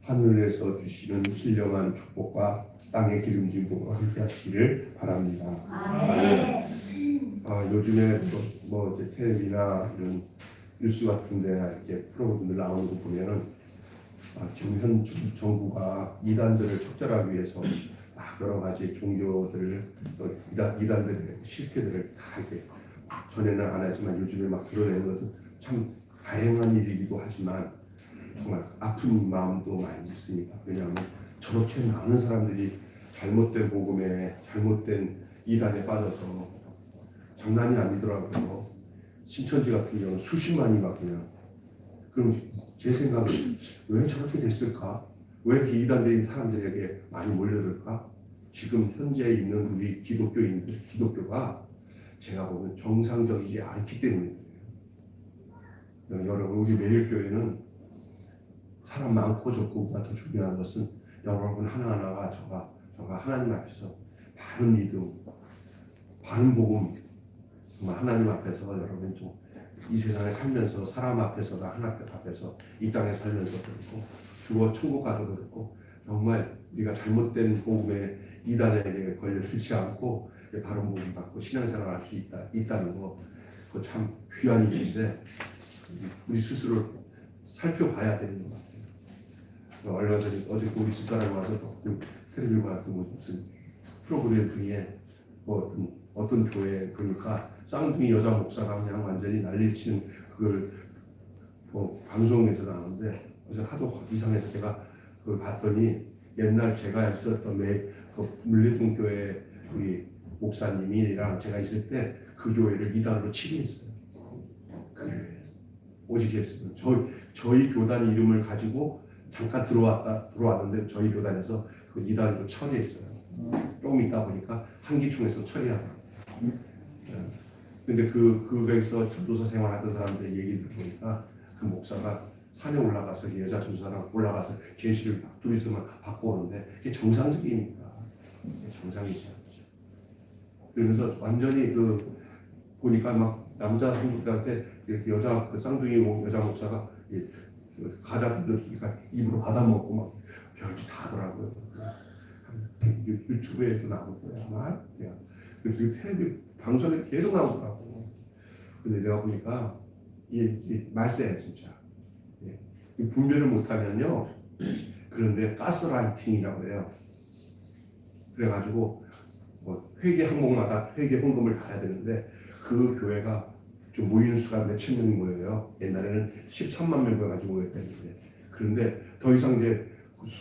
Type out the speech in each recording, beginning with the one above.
하늘에서 주시는 신령한 축복과 땅의 기름진 복과 함께하시기를 바랍니다. 아멘. 요즘에 뭐 이제 텔레비나 이런 뉴스 같은데 이렇게 프로그램들 나오는 거 보면은 지금 현 정부가 이단들을 척결하기 위해서 막 여러 가지 종교들을 또 이단들의 실태들을 다 이렇게 전에는 안 하지만 요즘에 막 드러내는 것은 참 다행한 일이기도 하지만 정말 아픈 마음도 많이 있습니다. 왜냐하면 저렇게 많은 사람들이 잘못된 복음에 잘못된 이단에 빠져서 장난이 아니더라고요. 신천지 같은 경우는 수십만이 막 그냥. 그럼 제 생각은 왜 저렇게 됐을까? 왜 이렇게 이단들인 사람들에게 많이 몰려들까? 지금 현재 있는 우리 기독교인들, 기독교가 제가 보면 정상적이지 않기 때문이에요. 여러분, 우리 매일교회는 사람 많고 적고가 더 중요한 것은 여러분 하나하나가 저가 하나님 앞에서 바른 믿음, 바른 복음, 정말 하나님 앞에서 여러분 좀 이 세상에 살면서 사람 앞에서나 하나님 앞에서 이 땅에 살면서 그렇고 죽어 천국 가서도 그렇고 정말 우리가 잘못된 복음에 이단에게 걸려들지 않고 바른 복음 받고 신앙생활 할 수 있다는 거 그거 참 귀한 일인데 우리 스스로 살펴봐야 되는 것 같아요. 얼마 전에 어제 우리 집사람이 와서 텔레비전 같은 무슨 프로그램 중에 뭐 어떤 교회 그러니까 쌍둥이 여자 목사가 그냥 완전히 난리치는 그걸 뭐 방송에서 나오는데 그래서 하도 이상해서 제가 그걸 봤더니 옛날 제가 있었던 그 물레동 교회 우리 목사님이랑 제가 있을 때 그 교회를 이단으로 치게 했어요. 그 교회 오직 했어요. 저희 교단 이름을 가지고 잠깐 들어왔는데 저희 교단에서 그 이단으로 처리했어요. 조금 있다 보니까 한기총에서 처리하더라고요. 근데 거기서 전도사 생활하던 사람들의 얘기를 보니까 그 목사가 산에 올라가서 여자 전도사랑 올라가서 계시를 둘이서만 받고 오는데 그게 정상적입니까? 정상이지 않죠. 그러면서 완전히 보니까 막 남자 성도들한테 여자 쌍둥이 여자 목사가 과자들 입으로 받아먹고 막 별짓 다 하더라고요. 유튜브에도 나오고 정말 그래서 텔레비 방송에 계속 나오더라고. 근데 내가 보니까 이게 말세야 진짜. 분별을 못하면요. 그런데 가스라이팅이라고 해요. 그래가지고 뭐 회계 항목마다 회계 헌금을 가야 되는데 그 교회가 좀 모인 수가 몇천 명인 거예요. 옛날에는 13만 명 가지고 모였다는데 그런데 더 이상 이제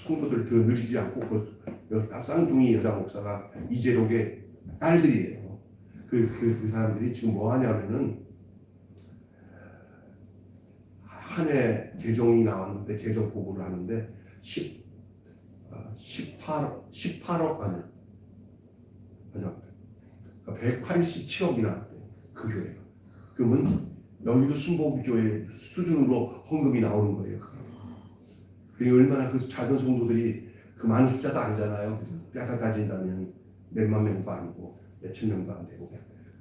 성도들 더 늘리지 않고 그 쌍둥이 여자 목사가 이재록의 딸들이에요. 그 사람들이 지금 뭐 하냐면은 한 해 재정이 나왔는데 재정 보고를 하는데 18억 아니야 187억이 나왔대요. 그 교회가. 그러면 여기도 순복음교회 수준으로 헌금이 나오는 거예요. 그리고 얼마나 그 작은 성도들이 그 많은 숫자도 아니잖아요. 뼈가 따진다면 몇만 명도 아니고 몇천 명도 안 되고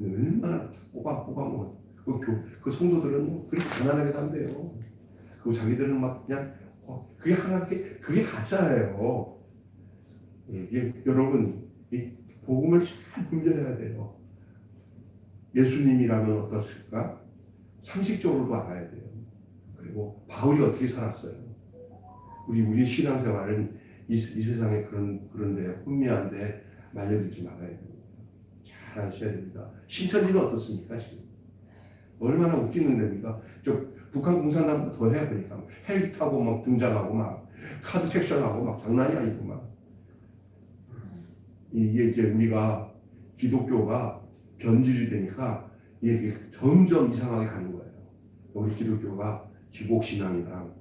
얼마나 뽑아 먹어. 그 성도들은 그렇게 가난하게 산대요. 그리고 자기들은 막 그냥 그게 그게 가짜예요. 여러분 이 복음을 잘 분별해야 돼요. 예수님이라면 어떻을까? 상식적으로도 알아야 돼요. 그리고 바울이 어떻게 살았어요? 우리 신앙생활은 이 세상에 그런데 혼미한데 말려들지 말아야 됩니다. 잘 아셔야 됩니다. 신천지는 어떻습니까? 지금 얼마나 웃기는 데입니까? 북한 공산당보다 더 해야 되니까 헬기 타고 막 등장하고 막 카드 섹션하고 막 장난이 아니고 막 이게 이제 우리가 기독교가 변질이 되니까 이게 점점 이상하게 가는 거예요. 우리 기독교가 기복신앙이랑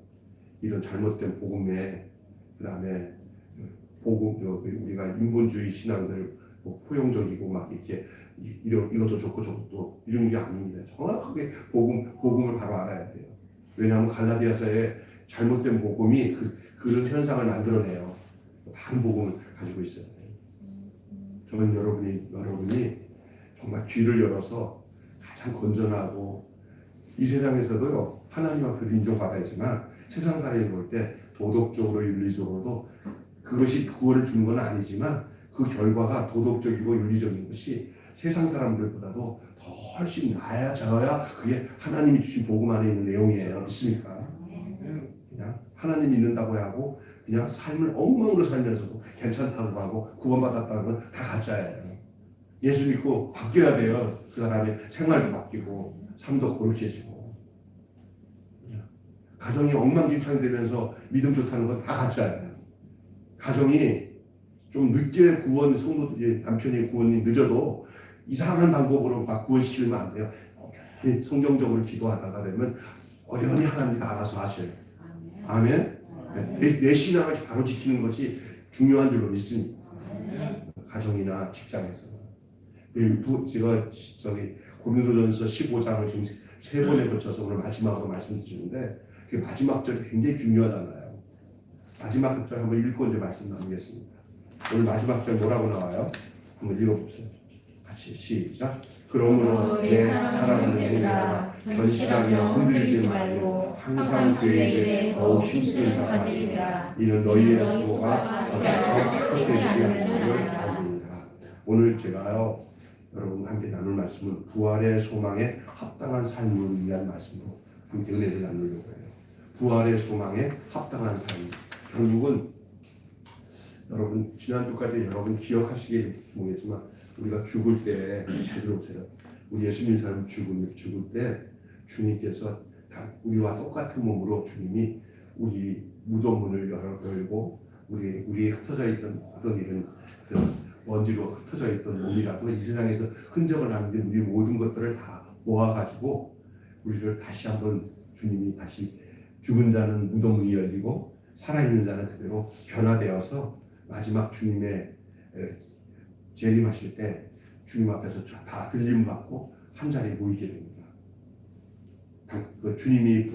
이런 잘못된 복음에 그다음에 우리가 인본주의 신앙들 포용적이고 막 이렇게 이것도 좋고 저것도 이런 게 아닙니다. 정확하게 복음을 바로 알아야 돼요. 왜냐하면 갈라디아서에 잘못된 복음이 그런 현상을 만들어내요. 바른 복음을 가지고 있어야 돼요. 저는 여러분이 정말 귀를 열어서 가장 건전하고 이 세상에서도요 하나님 앞에 인정받아야지만 세상 사람이 볼 때 도덕적으로 윤리적으로도 그것이 구원을 주는 건 아니지만 그 결과가 도덕적이고 윤리적인 것이 세상 사람들보다도 더 훨씬 나아야 저야 그게 하나님이 주신 복음 안에 있는 내용이에요. 믿습니까? 그냥 하나님 믿는다고 하고 그냥 삶을 엉망으로 살면서도 괜찮다고 하고 구원받았다는 건 다 가짜예요. 예수 믿고 바뀌어야 돼요. 그 사람의 생활도 바뀌고 삶도 거룩해지고. 가정이 엉망진창되면서 믿음 좋다는 건 다 가짜예요. 가정이 좀 늦게 구원 성도들이 남편이 구원이 늦어도 이상한 방법으로 막 구원시키면 안 돼요. 성경적으로 기도하다가 되면 어련히 하나님이 알아서 하셔요. 아멘. 내 신앙을 바로 지키는 것이 중요한 줄로 믿습니다. 가정이나 직장에서. 제가 저기 고린도전서 15장을 지금 3번에 걸쳐서 오늘 마지막으로 말씀드리는데 그 마지막 절이 굉장히 중요하잖아요. 마지막 절 한번 읽고 이제 말씀 나누겠습니다. 오늘 마지막 절 뭐라고 나와요? 한번 읽어보세요. 같이 시작. 그러므로 내 사랑하는 형제들아 견실하며 흔들리지 말고 항상 주의 일에 더욱 힘쓰는 자들이라. 이는 너희의 수고가 적어서 되지 않는 줄을 알리라. 오늘 제가요 여러분 함께 나눌 말씀은 부활의 소망에 합당한 삶을 위한 말씀으로 함께 은혜를 나누려고 해요. 부활의 소망에 합당한 삶. 결국은 여러분 지난주까지 여러분 기억하시겠지 모르겠지만 우리가 죽을 때 잘 들어보세요. 우리 예수 믿는 사람 죽을 때 주님께서 우리와 똑같은 몸으로 주님이 우리 무덤문을 열고 우리의 흩어져 있던 모든 이런 먼지로 흩어져 있던 몸이라도 이 세상에서 흔적을 남긴 우리 모든 것들을 다 모아가지고 우리를 다시 한번 주님이 다시 죽은 자는 무덤문이 열리고 살아있는 자는 그대로 변화되어서 마지막 주님의 재림하실 때 주님 앞에서 다 들림 받고 한 자리에 모이게 됩니다. 그 주님이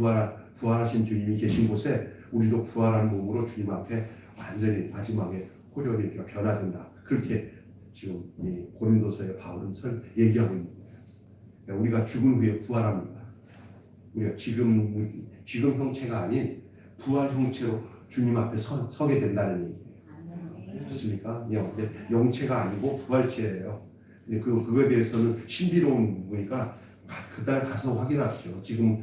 부활하신 주님이 계신 곳에 우리도 부활한 몸으로 주님 앞에 완전히 마지막에 호련히 변화된다. 그렇게 지금 이 고린도서의 바울은 얘기하고 있는 거예요. 우리가 죽은 후에 부활합니다. 우리가 지금 형체가 아닌 부활 형체로 주님 앞에 서게 된다는 얘기예요. 그렇습니까? 영체가 아니고 부활체예요. 그거에 대해서는 신비로운 부분이니까 그날 가서 확인하십시오. 지금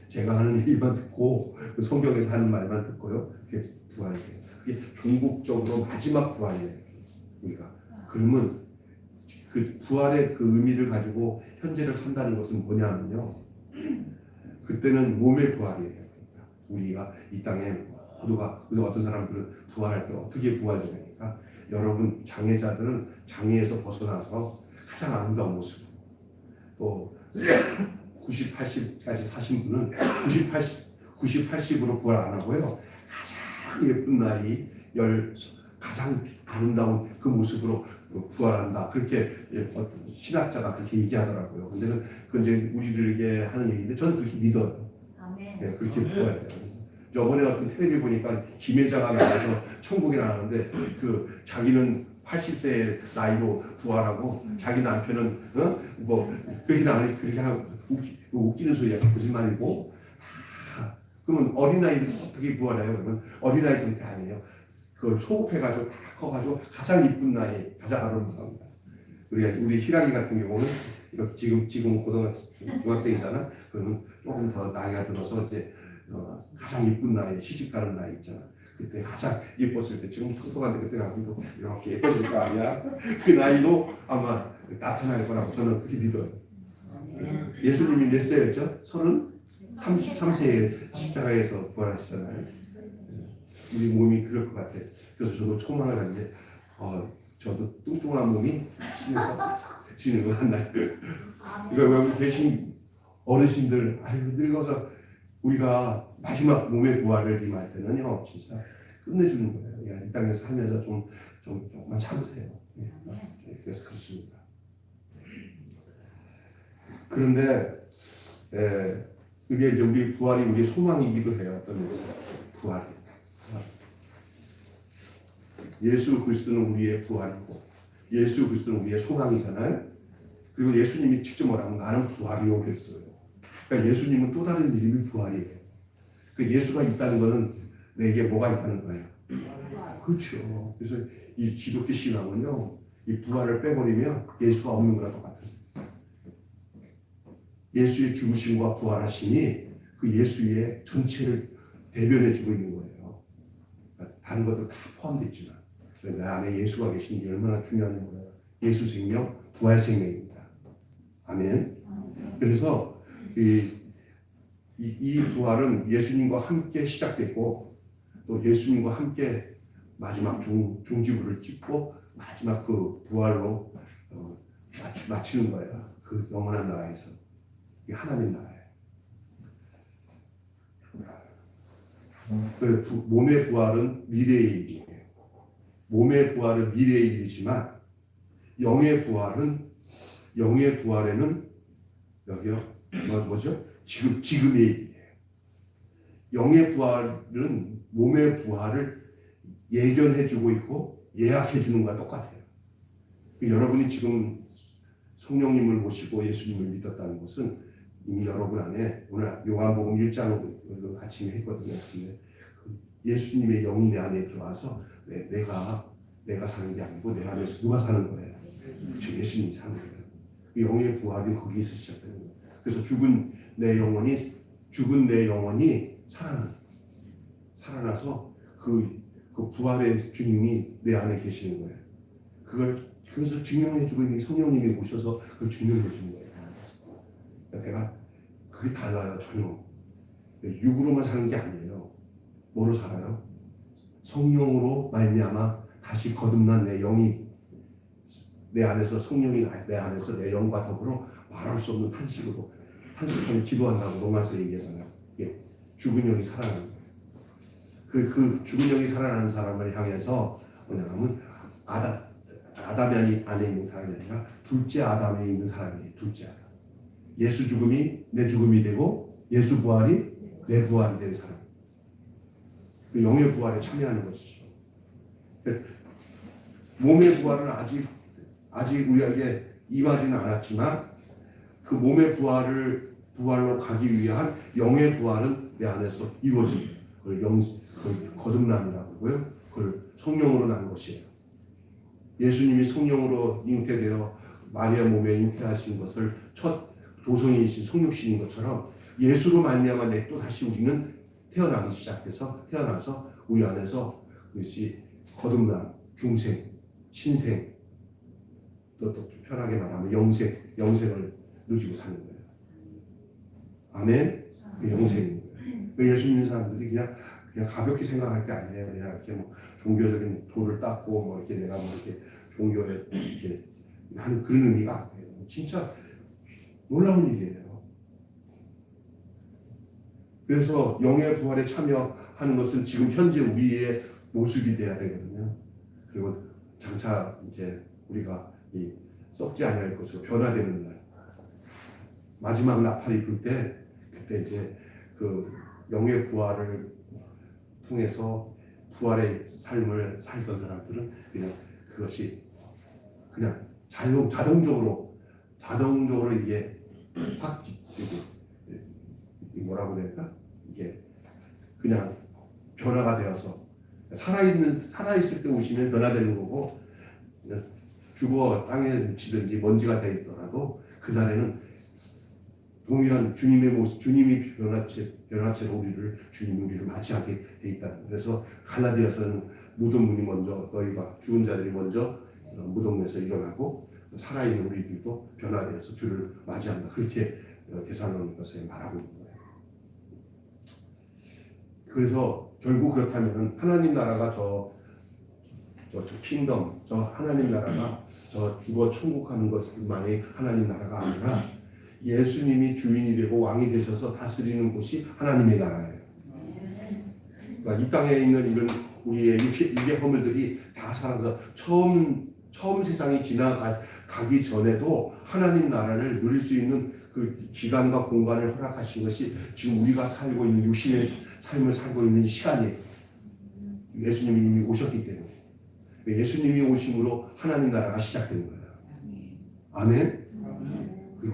제가 하는 얘기만 듣고 성경에서 하는 말만 듣고요. 그게 부활이에요. 그게 종국적으로 마지막 부활이에요. 우리가 그러면 그 부활의 그 의미를 가지고 현재를 산다는 것은 뭐냐면요. 그때는 몸의 부활이에요. 우리가 이 땅에 모두가 그래서 어떤 사람들은 부활할 때 어떻게 부활되니까 여러분 장애자들은 장애에서 벗어나서 가장 아름다운 모습 또 90, 80까지 사신 분은 90, 80으로 부활 안 하고요. 가장 예쁜 나이 가장 아름다운 그 모습으로 부활한다. 그렇게 신학자가 그렇게 얘기하더라고요. 근데 그건 이제 우리들에게 하는 얘기인데 저는 그렇게 믿어요. 네, 그렇게 보여야 돼요. 저번에 어떤 텔레비 보니까 김혜자가 나와서 천국에 나왔는데 자기는 80세의 나이로 부활하고 자기 남편은 그렇게 하고 웃기는 소리야. 거짓말이고. 그러면 어린아이들 어떻게 부활해요? 그러면 어린아이들이 아니에요. 그걸 소급해가지고 다 커가지고 가장 이쁜 나이, 가장 아름다운 나이. 우리 희랑이 같은 경우는 이렇게 지금 중학생이잖아. 그러면 조금 더 나이가 들어서 이제 가장 이쁜 나이, 시집가는 나이 있잖아. 그때 가장 예뻤을 때 지금 통통한데 그때 가면 이렇게 예뻐질 거 아니야? 그 나이로 아마 나타날 거라고 저는 그렇게 믿어요. 예수님이 몇 세였죠? 33세에 십자가에서 부활하시잖아요. 우리 몸이 그럴 것 같아. 그래서 저도 소망을 갖는데 저도 뚱뚱한 몸이 지는 거 같나요? 그러니까 여기 계신 어르신들 늙어서 우리가 마지막 몸의 부활을 임할 때는요 진짜 끝내주는 거예요. 이 땅에서 살면서 조금만 참으세요. 그래서 그렇습니다. 그런데 그게 이제 우리 부활이 우리 소망이기도 해요. 어떤 부활이. 예수 그리스도는 우리의 부활이고 예수 그리스도는 우리의 소망이잖아요. 그리고 예수님이 직접 뭐라고 나는 부활이요 그랬어요. 그러니까 예수님은 또 다른 이름이 부활이에요. 그 예수가 있다는 것은 내게 뭐가 있다는 거예요? 그렇죠. 그래서 이 기독교 신앙은요, 이 부활을 빼버리면 예수가 없는 거랑 똑같아요. 예수의 죽으심과 부활하심이 그 예수의 전체를 대변해주고 있는 거예요. 그러니까 다른 것도 다 포함되어 있지만 내 안에 예수가 계신 게 얼마나 중요한지 몰라요. 예수 생명, 부활 생명입니다. 아멘. 그래서 이 부활은 예수님과 함께 시작됐고 또 예수님과 함께 마지막 종지부를 찍고 마지막 그 부활로 마치는 거예요. 그 영원한 나라에서. 이게 하나님 나라예요. 그 몸의 부활은 미래의 일이에요. 몸의 부활은 미래의 일이지만 영의 부활에는 여기요 뭐죠? 지금의 일이에요. 영의 부활은 몸의 부활을 예견해주고 있고 예약해주는 것과 똑같아요. 여러분이 지금 성령님을 모시고 예수님을 믿었다는 것은 이미 여러분 안에 오늘 요한복음 1장을 아침에 했거든요. 예수님의 영이 내 안에 들어와서 내가 사는 게 아니고 내 안에서 누가 사는 거예요? 그렇죠. 예수님이 사는 거예요. 영의 부활이 거기에서 시작되는 거예요. 그래서 죽은 내 영혼이 살아나서 그 부활의 주님이 내 안에 계시는 거예요. 그것을 증명해주고 있는 성령님이 오셔서 그걸 증명해주는 거예요. 내가 그게 달라요. 전혀 육으로만 사는 게 아니에요. 뭐로 살아요? 성령으로 말미암아 다시 거듭난 내 영이 내 안에서 성령이 내 안에서 내 영과 더불어 말할 수 없는 탄식하며 기도한다고 로마서 얘기하잖아요. 죽은 영이 살아나는 거예요. 그 죽은 영이 살아나는 사람을 향해서 뭐냐면 아담이 안에 있는 사람이 아니라 둘째 아담에 있는 사람이에요. 둘째 아담. 예수 죽음이 내 죽음이 되고 예수 부활이 내 부활이 된 사람. 그 영의 부활에 참여하는 것이죠. 몸의 부활은 아직 우리에게 임하지는 않았지만 그 몸의 부활로 가기 위한 영의 부활은 내 안에서 이루어집니다. 그걸 거듭남이라고 하고요. 그걸 성령으로 난 것이에요. 예수님이 성령으로 잉태되어 마리아 몸에 잉태하신 것을 첫 도성이신 성육신인 것처럼 예수로 말미암아 또 다시 우리는 태어나기 시작해서 태어나서 우리 안에서 그것이 거듭남, 중생, 신생, 또 편하게 말하면 영생을 누리고 사는 거예요. 아멘. 그 영생인 거예요. 예수 믿는 사람들이 그냥 가볍게 생각할 게 아니에요. 그냥 이렇게 뭐 종교적인 도를 닦고 뭐 이렇게 내가 뭐 이렇게 종교에 이렇게 하는 그런 의미가 아니에요. 진짜 놀라운 일이에요. 그래서 영의 부활에 참여하는 것은 지금 현재 우리의 모습이 돼야 되거든요. 그리고 장차 이제 우리가 이 썩지 않을 것으로 변화되는 날, 마지막 나팔이 불 때 그때 이제 그 영의 부활을 통해서 부활의 삶을 살던 사람들은 그냥 그것이 그냥 자동적으로 이게 확 뭐라고 해야 될까? 이게 그냥 변화가 되어서 살아있을 때 오시면 변화되는 거고 죽어 땅에 묻히든지 먼지가 되어 있더라도 그날에는 동일한 주님의 모습, 주님이 변화체로 우리를 맞이하게 돼 있다. 그래서 갈라디아서는 무덤 문이 먼저 너희가 죽은 자들이 먼저 무덤에서 일어나고 살아있는 우리들도 변화되어서 주를 맞이한다. 그렇게 데살로니가서에 말하고 있는 거예요. 그래서 결국 그렇다면 하나님 나라가 저 킹덤, 저 하나님 나라가 저 죽어 천국 가는 것만이 하나님 나라가 아니라 예수님이 주인이 되고 왕이 되셔서 다스리는 곳이 하나님의 나라예요. 그러니까 이 땅에 있는 이런 우리의 육의 허물들이 다 살아서 처음 세상이 지나가기 전에도 하나님 나라를 누릴 수 있는 그 기간과 공간을 허락하신 것이 지금 우리가 살고 있는 육신의 삶을 살고 있는 시간이에요. 예수님이 이미 오셨기 때문에. 예수님이 오심으로 하나님 나라가 시작된 거예요. 아멘.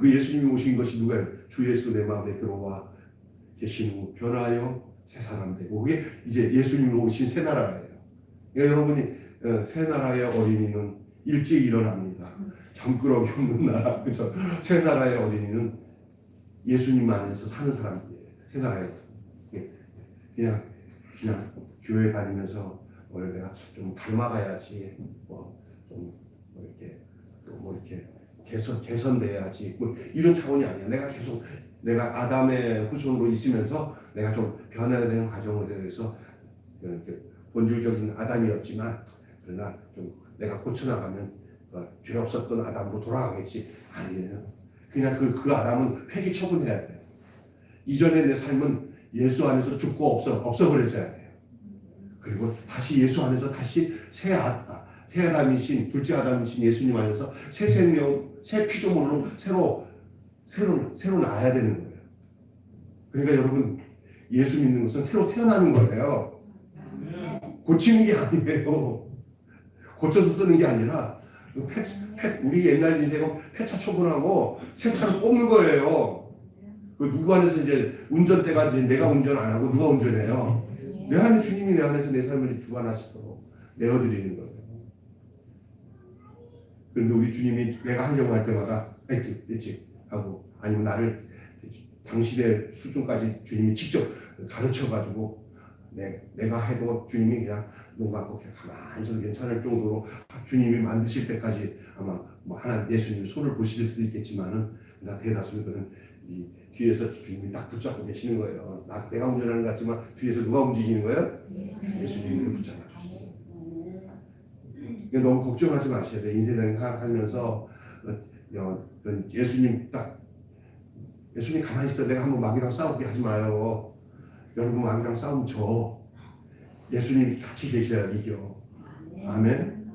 그 예수님이 오신 것이 누가요? 주 예수 내 마음에 들어와 계신 후 변하여 새 사람 되고 그게 이제 예수님으로 오신 새 나라예요. 그러니까 여러분이 새 나라의 어린이는 일찍 일어납니다. 잠꾸러기 없는 나라, 그렇죠? 새 나라의 어린이는 예수님 안에서 사는 사람들이에요. 새 나라에 그냥 교회 다니면서 내가 좀 닮아가야지, 이렇게 개선돼야지, 이런 차원이 아니야. 내가 계속 내가 아담의 후손으로 있으면서 내가 좀 변해야 되는 과정에 대해서 본질적인 아담이었지만 그러나 좀 내가 고쳐나가면 죄 없었던 아담으로 돌아가겠지. 아니에요. 그냥 그 아담은 폐기 처분해야 돼요. 이전의 내 삶은 예수 안에서 죽고 없어버려져야 돼요. 그리고 다시 예수 안에서 다시 새 아담이신 둘째 아담이신 예수님 안에서 새 생명, 새 피조물로 새로 나야 되는 거예요. 그러니까 여러분 예수 믿는 것은 새로 태어나는 거예요. 고치는 게 아니에요. 고쳐서 쓰는 게 아니라 우리 옛날 인생은 폐차 처분하고 새 차를 뽑는 거예요. 그 누구 안에서 이제 운전대가 이제 내가 운전 안 하고 누가 운전해요? 내 안에 주님이 내 안에서 내 삶을 주관하시도록 내어드리는 거예요. 그런데 우리 주님이 내가 하려고 할 때마다 일찍 하고 아니면 나를 당신의 수준까지 주님이 직접 가르쳐가지고 내가 해도 주님이 그냥 눈 감고 가만히 있어도 괜찮을 정도로 주님이 만드실 때까지 아마 하나 예수님이 손을 보실 수도 있겠지만은 그냥 대다수는 이 뒤에서 주님이 딱 붙잡고 계시는 거예요. 내가 운전하는 것 같지만 뒤에서 누가 움직이는 거예요? 예수님이 붙잡아 주시고. 너무 걱정하지 마셔야 돼. 인생을 살면서 예수님 가만히 있어. 내가 한번 마귀랑 싸우게 하지 마요. 여러분 마귀랑 싸우면 져. 예수님이 같이 계셔야 이겨. 아멘.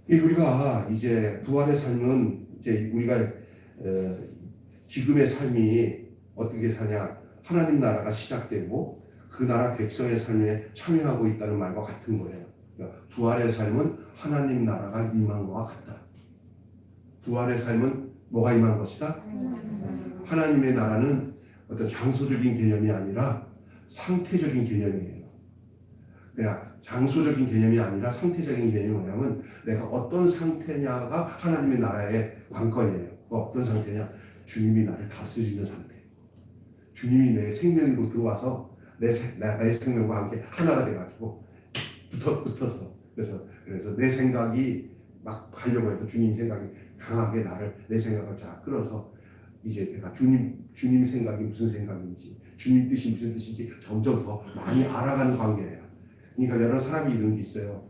우리가 이제 부활의 삶은 이제 우리가 지금의 삶이 어떻게 사냐? 하나님 나라가 시작되고 그 나라 백성의 삶에 참여하고 있다는 말과 같은 거예요. 부활의 삶은 하나님 나라가 임한 것과 같다. 부활의 삶은 뭐가 임한 것이다? 하나님의 나라는 어떤 장소적인 개념이 아니라 상태적인 개념이에요. 그냥 장소적인 개념이 아니라 상태적인 개념이 뭐냐면 내가 어떤 상태냐가 하나님의 나라의 관건이에요. 어떤 상태냐? 주님이 나를 다스리는 상태. 주님이 내 생명으로 들어와서 내 생명과 함께 하나가 돼가지고 붙었어. 그래서 내 생각이 막 하려고 해도 주님 생각이 강하게 내 생각을 쫙 끌어서 이제 내가 주님 생각이 무슨 생각인지 주님 뜻이 무슨 뜻인지 점점 더 많이 알아가는 관계예요. 그러니까 여러 사람이 이런 게 있어요.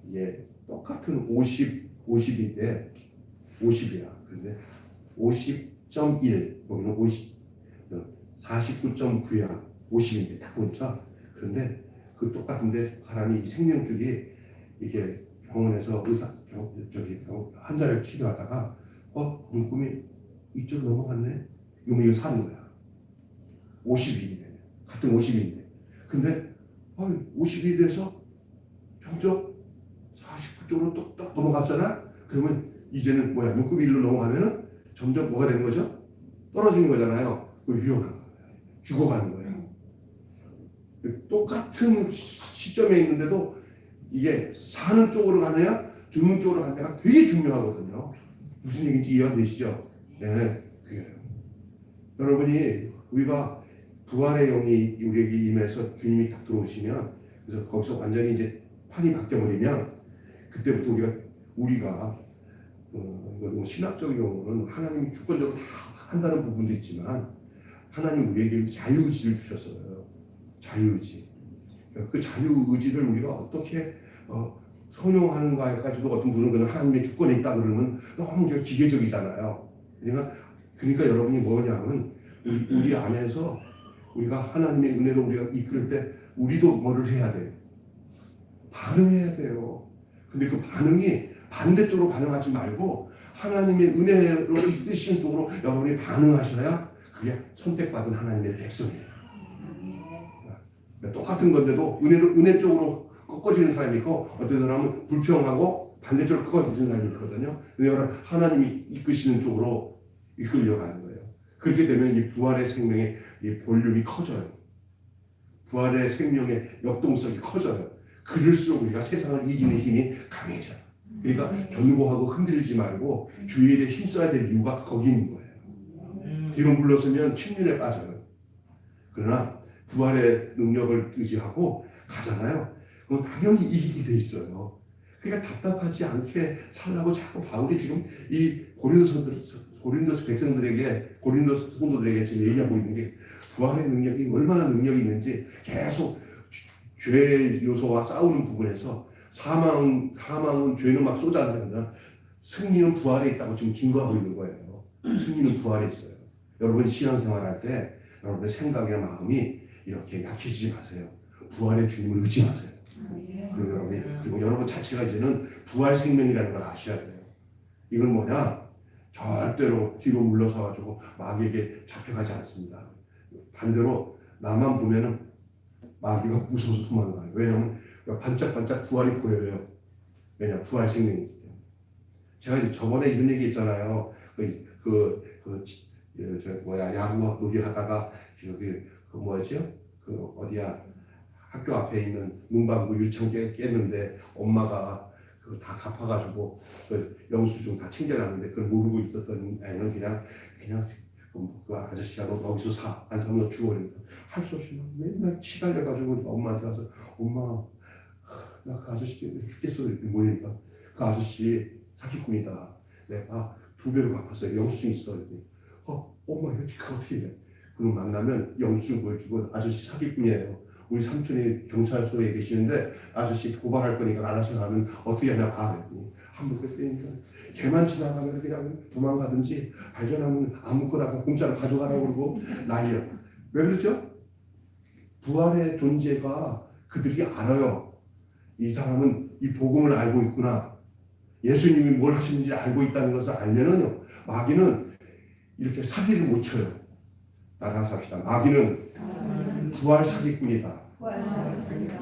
이게 똑같은 50인데 50이야. 근데 50.1 여기는 49.9야. 50인데 딱 보니까 그런데 그 똑같은데 사람이 생명줄이 이렇게 병원에서 환자를 치료하다가 눈금이 이쪽으로 넘어갔네. 이거 사는 거야. 50일이네. 같은 50일인데. 근데 50일이 돼서 점점 49쪽으로 똑똑 넘어갔잖아. 그러면 이제는 눈금이 일로 넘어가면은 점점 뭐가 되는 거죠? 떨어지는 거잖아요. 위험한 거예요. 죽어가는 거예요. 똑같은 시점에 있는데도 이게 사는 쪽으로 가느냐 죽는 쪽으로 가느냐가 되게 중요하거든요. 무슨 얘기인지 이해가 되시죠? 네, 그래요. 여러분이 우리가 부활의 영이 우리에게 임해서 주님이 딱 들어오시면 그래서 거기서 완전히 이제 판이 바뀌어버리면 그때부터 우리가 신학적인 용어는 하나님이 주권적으로 다 한다는 부분도 있지만 하나님 우리에게 자유의지를 주셨어요. 자유의지. 그 자유의지를 우리가 어떻게 성용하는가까지도 어떤 분은 하나님의 주권에 있다 그러면 너무 기계적이잖아요. 그러니까 여러분이 뭐냐면 우리 안에서 우리가 하나님의 은혜로 우리가 이끌 때 우리도 뭐를 해야 돼요? 반응해야 돼요. 근데 그 반응이 반대쪽으로 반응하지 말고 하나님의 은혜로 이끄시는 쪽으로 여러분이 반응하셔야 그게 선택받은 하나님의 백성이에요. 똑같은 건데도 은혜 쪽으로 꺾어지는 사람이 있고 어떤 사람은 불평하고 반대쪽으로 꺾어지는 사람이 있거든요. 근데 하나님이 이끄시는 쪽으로 이끌려가는 거예요. 그렇게 되면 이 부활의 생명의 이 볼륨이 커져요. 부활의 생명의 역동성이 커져요. 그럴수록 우리가 세상을 이기는 힘이 강해져요. 그러니까 견고하고 흔들리지 말고 주의 일에 힘써야 될 이유가 거기 있는 거예요. 뒤로 물러서면 측면에 빠져요. 그러나 부활의 능력을 의지하고 가잖아요. 그럼 당연히 이기게 돼 있어요. 그러니까 답답하지 않게 살라고 자꾸 바울이 지금 이 고린도스 백성들에게, 고린도스 성도들에게 지금 얘기하고 있는 게 부활의 능력이 얼마나 능력이 있는지 계속 죄의 요소와 싸우는 부분에서 사망은 죄는 막 쏟아내면 승리는 부활에 있다고 지금 증거하고 있는 거예요. 승리는 부활에 있어요. 여러분 신앙생활할 때 여러분의 생각이나 마음이 이렇게 약해지지 마세요. 부활의 주님을 의지하세요. 그리고 여러분 자체가 이제는 부활 생명이라는 걸 아셔야 돼요. 이건 뭐냐? 절대로 뒤로 물러서가지고 마귀에게 잡혀가지 않습니다. 반대로 나만 보면은 마귀가 무서워서 도망가요. 왜냐하면 반짝반짝 부활이 보여요. 왜냐? 부활 생명이기 때문에. 제가 이제 저번에 이런 얘기 했잖아요. 야구 놀이 하다가 학교 앞에 있는 문방구 유치원 깼는데 엄마가 그거 다 갚아가지고 영수증 다 챙겨놨는데 그걸 모르고 있었던 애는 그냥 그 아저씨가 너 거기서 사, 안 사면 너 죽어. 할 수 없이 맨날 시달려가지고 엄마한테 가서 엄마 나 그 아저씨 때문에 죽겠어 이렇게 모이니까 그 아저씨 사기꾼이다. 내가 2배로 갚았어요. 영수증 있어. 이렇게. 엄마 그거 어떻게 해? 그럼 만나면 영수증 보여주고 아저씨 사기꾼이에요. 우리 삼촌이 경찰서에 계시는데 아저씨 고발할 거니까 알아서 하면 어떻게 하냐 봐. 한번 그랬더니 걔만 지나가면 그냥 도망가든지 발견하면 아무거나 공짜로 가져가라고 그러고 난리야. 왜 그러죠? 부활의 존재가 그들이 알아요. 이 사람은 이 복음을 알고 있구나. 예수님이 뭘 하시는지 알고 있다는 것을 알면은요. 마귀는 이렇게 사기를 못 쳐요. 따라서 합시다. 마귀는 부활 사기꾼이다.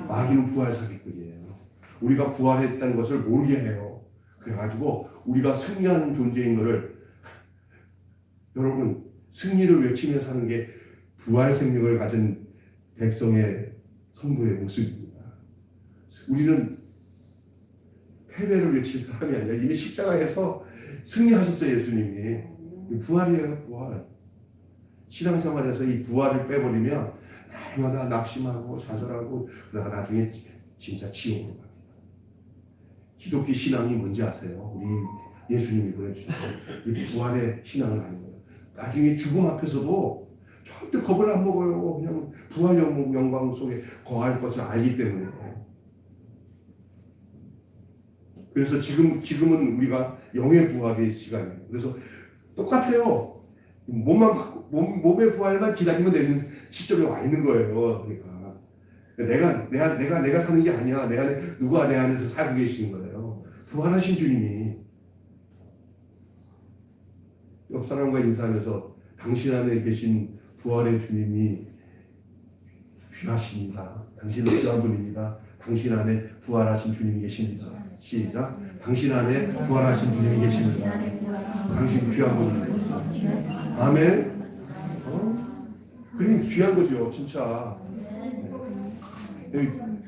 마귀는 부활 사기꾼이에요. 우리가 부활했다는 것을 모르게 해요. 그래가지고 우리가 승리하는 존재인 것을 여러분 승리를 외치며 사는 게 부활 생명을 가진 백성의 성도의 모습입니다. 우리는 패배를 외칠 사람이 아니라 이미 십자가에서 승리하셨어요. 예수님이. 부활이에요. 부활. 신앙생활에서 이 부활을 빼버리면 날마다 낙심하고 좌절하고 그러다가 나중에 진짜 지옥으로 갑니다. 기독교 신앙이 뭔지 아세요? 우리 예수님이 보내주신 이 부활의 신앙을 하는 거예요. 나중에 죽음 앞에서도 절대 겁을 안 먹어요. 그냥 부활 영광 속에 거할 것을 알기 때문에. 그래서 지금은 우리가 영의 부활의 시간이에요. 그래서 똑같아요. 몸의 부활만 기다리면 되는 시점에 와 있는 거예요. 그러니까 내가 사는 게 아니야. 누가 내 안에서 살고 계시는 거예요. 부활하신 주님이. 옆 사람과 인사하면서 당신 안에 계신 부활의 주님이 귀하십니다. 당신은 귀한 분입니다. 당신 안에 부활하신 주님이 계십니다. 시작. 당신 안에 부활하신 주님이 계십니다. 당신 귀한 분입니다. 아멘. 그림 귀한 거죠, 진짜.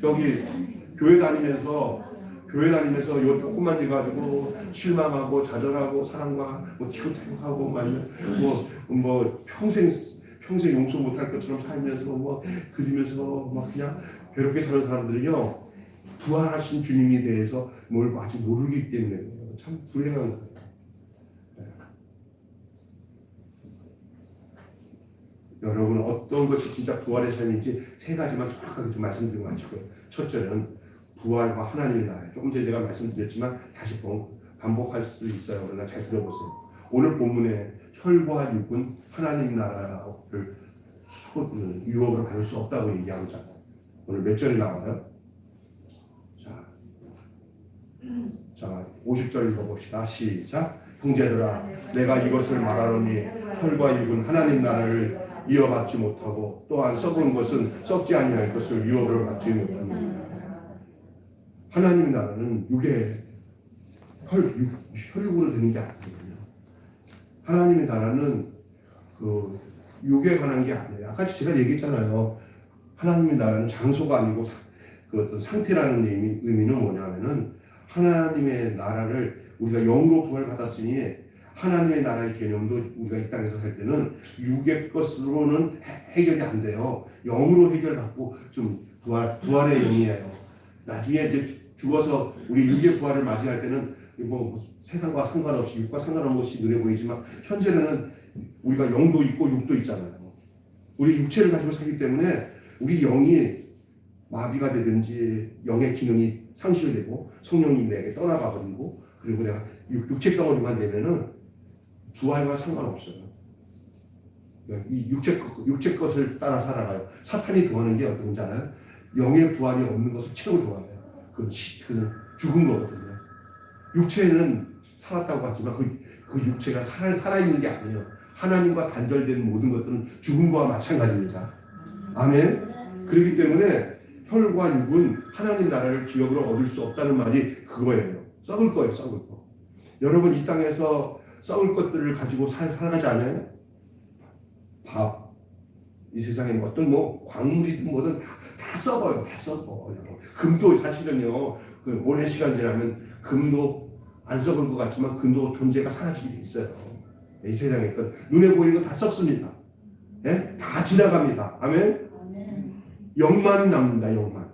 여기 교회 다니면서 요 조금만 일 가지고 실망하고 좌절하고 사랑과 티격태격하고 뭐 평생 용서 못할 것처럼 살면서 그리면서 그냥 괴롭게 사는 사람들은요 부활하신 주님에 대해서 뭘 아직 모르기 때문에 참 불행한 거예요. 여러분 어떤 것이 진짜 부활의 삶인지 3가지만 정확하게 좀 말씀드리고 마치고요. 첫째는 부활과 하나님의 나라. 조금 전에 제가 말씀드렸지만 다시 반복할 수 있어요. 그러나 잘 들어보세요. 오늘 본문에 혈과 육은 하나님 나라를 유업으로 받을 수 없다고 얘기하고 있잖아요. 오늘 몇 절이 나와요? 자 50절 읽어봅시다. 시작. 형제들아 내가 이것을 말하노니 혈과 육은 하나님 나라를 이어받지 못하고 또한 썩은 것은 썩지 아니할 것을 유업을 받지 못합니다. 하나님 나라는 혈육으로 되는 게 아니거든요. 하나님의 나라는 육에 관한 게 아니에요. 아까 제가 얘기했잖아요. 하나님의 나라는 장소가 아니고 그 어떤 상태라는 의미는 뭐냐면은 하나님의 나라를 우리가 영으로 부활 받았으니 하나님의 나라의 개념도 우리가 이 땅에서 살 때는 육의 것으로는 해결이 안 돼요. 영으로 해결받고 좀 부활의 영이에요. 나중에 이제 죽어서 우리 육의 부활을 맞이할 때는 뭐 세상과 상관없이 육과 상관없이 눈에 보이지만 현재는 우리가 영도 있고 육도 있잖아요. 우리 육체를 가지고 살기 때문에 우리 영이 마비가 되든지 영의 기능이 상실되고 성령이 내게 떠나가 버리고 그리고 내가 육체 덩어리만 되면은 부활과 상관없어요. 이 육체 것을 따라 살아가요. 사탄이 좋아하는 게 어떤 건지 알아요? 영의 부활이 없는 것을 최고 좋아해요. 그건 죽은 거거든요. 육체는 살았다고 하지만 그 육체가 살아있는 게 아니에요. 하나님과 단절된 모든 것들은 죽음과 마찬가지입니다. 아멘. 그렇기 때문에 혈과 육은 하나님 나라를 기업으로 얻을 수 없다는 말이 그거예요. 썩을 거예요. 썩을 거. 여러분 이 땅에서 썩을 것들을 가지고 살아가지 않아요? 밥. 이 세상에 어떤 광물이든 뭐든 다 썩어요. 다 썩어. 금도 사실은요. 그 오랜 시간 지나면 금도 안 썩을 것 같지만 금도 존재가 사라지게 돼 있어요. 이 세상에 눈에 보이는 건 다 썩습니다. 예? 다 지나갑니다. 아멘. 영만이 남는다. 영만.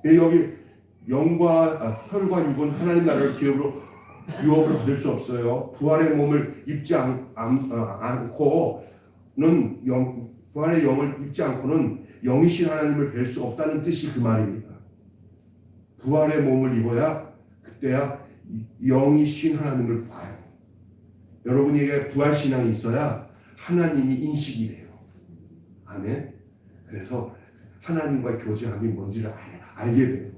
여기 영과 혈과 육은 하나님 나라를 기업으로 받을 수 없어요. 부활의 몸을 입지 않고는 부활의 영을 입지 않고는 영이신 하나님을 뵐 수 없다는 뜻이 그 말입니다. 부활의 몸을 입어야 그때야 영이신 하나님을 봐요. 여러분에게 부활 신앙이 있어야 하나님이 인식이 돼요. 아멘. 그래서 하나님과의 교제함이 뭔지를 알게 돼요.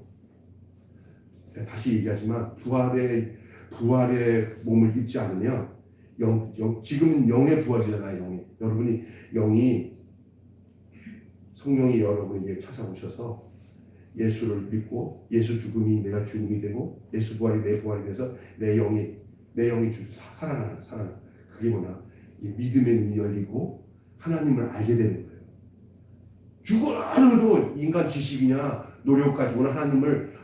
다시 얘기하지만 부활의 몸을 입지 않으면 지금은 영의 부활이잖아요. 영이 성령이 여러분에게 찾아오셔서 예수를 믿고 예수 죽음이 내가 죽음이 되고 예수 부활이 내 부활이 돼서 내 영이 살아나. 그게 뭐냐? 이 믿음의 눈이 열리고 하나님을 알게 되는 거예요. 죽어도 인간 지식이냐 노력 가지고는